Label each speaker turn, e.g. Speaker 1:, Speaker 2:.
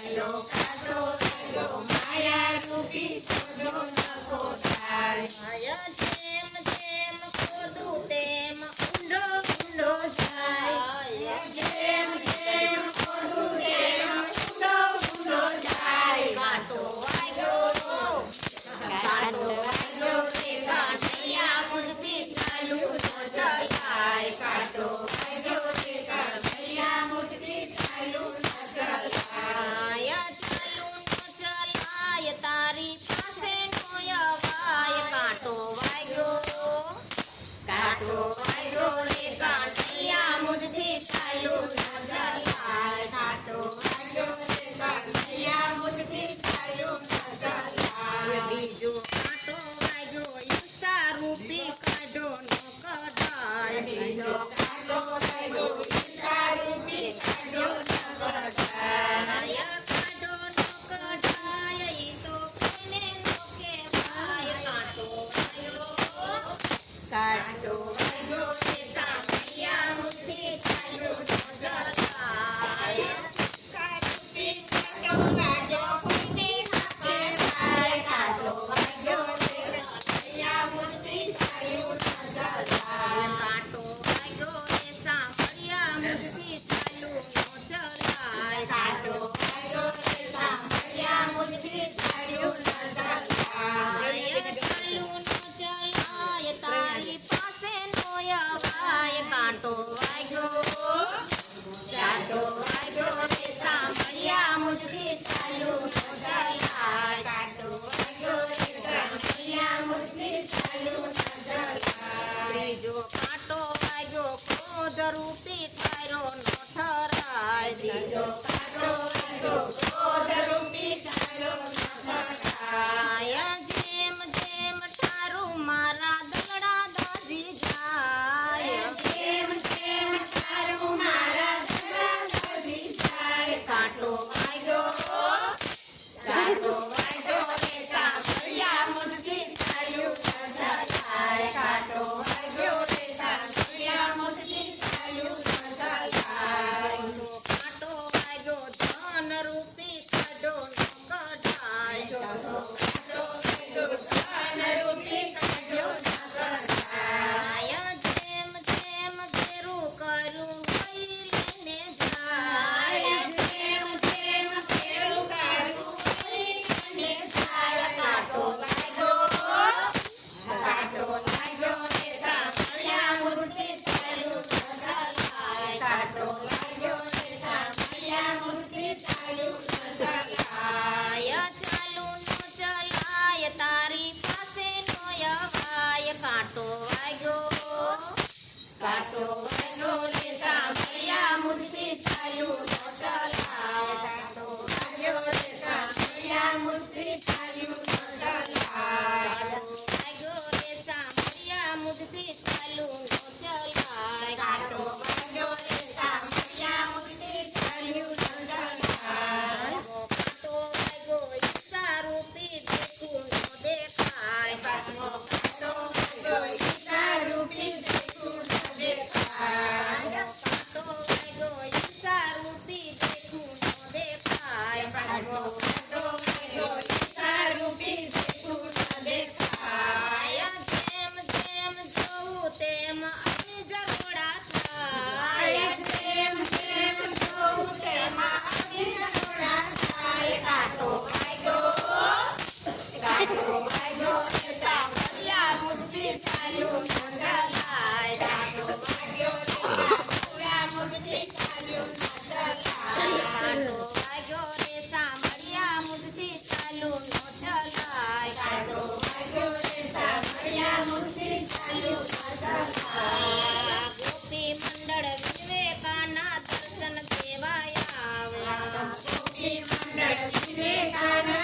Speaker 1: વાયરો કાઢો વાયરો માયા રૂપી ખોડો નખો થાય
Speaker 2: માયા જેમ જેમ ખોદું તેમ ઊંડો ઊંડો જાય
Speaker 1: જેમ જેમ ખોદું તેમ ઊંડો ઊંડો જાય
Speaker 2: કાંટો વાગ્યો તે કાંઠિયા મુજથી ચાલુ ન ચલાય
Speaker 1: કાંટો વાગ્યો તે કાંઠિયા મુજથી ચાલુ ન ચલાય
Speaker 2: માયા ચાલુ ન ચલાય તારી પાસે નો અવાય કાંટો વાગ્યો રે કાંઠિયા મુજથી ચાલુ ન ચલાય
Speaker 1: કાંટો વાગ્યો તે કાંઠિયા મુજથી ચાલુ ન ચલાય
Speaker 2: બીજો કાંટો વાગ્યો ઈચ્છા રૂપી કાઢો ન કઢાય
Speaker 1: બીજો કાંટો વાગ્યો ઈચ્છા રૂપી કાઢો ન કઢાય
Speaker 2: માયા કાઢો ન કઢાય ઈ તો કોઈને ન કહેવાય કાંટો વાગ્યો
Speaker 1: કાંટો વાગ્યો તે
Speaker 2: કાંઠિયા મુજથી ચાલુ ન ચલાય
Speaker 1: રૂપી કાંટો વાગ્યો કોઈને હાથે થાય કાંટો વાગ્યો તે કાંઠિયા મુજથી ચાલુ ન ચલાય
Speaker 2: કાંટો વાગ્યો રે સાંભળ્યા મુજથી ચાલુ ન ચલાય
Speaker 1: કાંટો વાગ્યો તે સાંભળ્યા મુજથી ચાલુ ન ચલાય
Speaker 2: માયા ચાલુ ન ચલાય તારી પાસે નો અવાય કાંટો વાગ્યો રે સાંભળ્યા મુજથી ચાલુ ન ચલાય
Speaker 1: કાંટો વાગ્યો તે સાંભળ્યા મુજથી ચાલુ ન ચલાય
Speaker 2: ત્રીજો કાંટો વાગ્યો ક્રોધ રૂપી તારો ન ઠરાય
Speaker 1: ત્રીજો કાંટો વાગ્યો ક્રોધ રૂપી ચાલુ ન ચલાય
Speaker 2: માયા જેમ જેમ ઠારું મારા દલડા દાજી જાય
Speaker 1: જેમ જેમ તારું મારા દડા દડી જાય
Speaker 2: કાંટો
Speaker 1: વાગ્યો રે સાંભળ્યા મુજથી ચાલુ ન ચલાય કાંટો વાગ્યો રે સાંભળ્યા મુજથી ચાલુ ન ચલાય
Speaker 2: કાંટો વાગ્યો ધન રૂપી કાઢો ન કઢાય
Speaker 1: કાંટો વાગ્યો ધન રૂપી કાઢો ન કઢાય
Speaker 2: માયા જેમ જેમ ઘેરું કર્યું વહી લઈને જાય
Speaker 1: જેમ જેમ પેલું કાઢું લઈને જાય કાંટો વાગ્યો રે સાંભળ્યા મુજથી ચાલુ ન ચલાય કાંટો વાગ્યો રે સાંભળ્યા મુજથી ચાલુ ન ચલાય
Speaker 2: માયા ચાલુ ન ચલાય તારી પાસે નો અવાય કાંટો વાગ્યો
Speaker 1: કાંટો વાગ્યો રે સાંભળ્યા મુજથી ચાલુ ન ચલાય કાંટો વાગ્યો રે સાંભળ્યા મુજથી ચાલુ ન ચલાય
Speaker 2: વાગ્યો રે સાંભળ્યા મુજથી ચાલુ ન ચલાય
Speaker 1: કાંટો વાગ્યો રે સાંભળ્યા મુજથી ચાલુ ન ચલાય
Speaker 2: કાંટો વાગ્યો ઈચ્છા રૂપી દેખું ન દેખાય
Speaker 1: પાંચમો કાંટો વાગ્યો ઈચ્છા રૂપી દેખું ન દેખાય
Speaker 2: કાંટો વાગ્યો ઈચ્છા રૂપી દેખું ન દેખાય
Speaker 1: પાંચમો કાંટો વાગ્યો ઈચ્છા રૂપી દેખું ન દેખાય
Speaker 2: જેમ જેમ જોઉં તેમ અગ્નિ ઝઘડા થાય
Speaker 1: જેમ જેમ જોઉં તેમાં અગ્નિ ઝઘડા થાય કાંટો વાગ્યો રે સાંભળ્યા મુજથી ચાલુ ન ચલાય કાંટો વાગ્યો રે સાંભળ્યા મુજથી ચાલુ ન ચલાય
Speaker 2: કાંટો વાગ્યો રે સાંભળ્યા મુજથી ચાલુ ન ચલાય
Speaker 1: કાંટો વાગ્યો રે સાંભળ્યા મુજથી ચાલુ ન ચલાય
Speaker 2: ગોપી મંડળ વિવેકાના દર્શન દેવાય આવે
Speaker 1: ગોપી મંડળ વિવેકાનંદ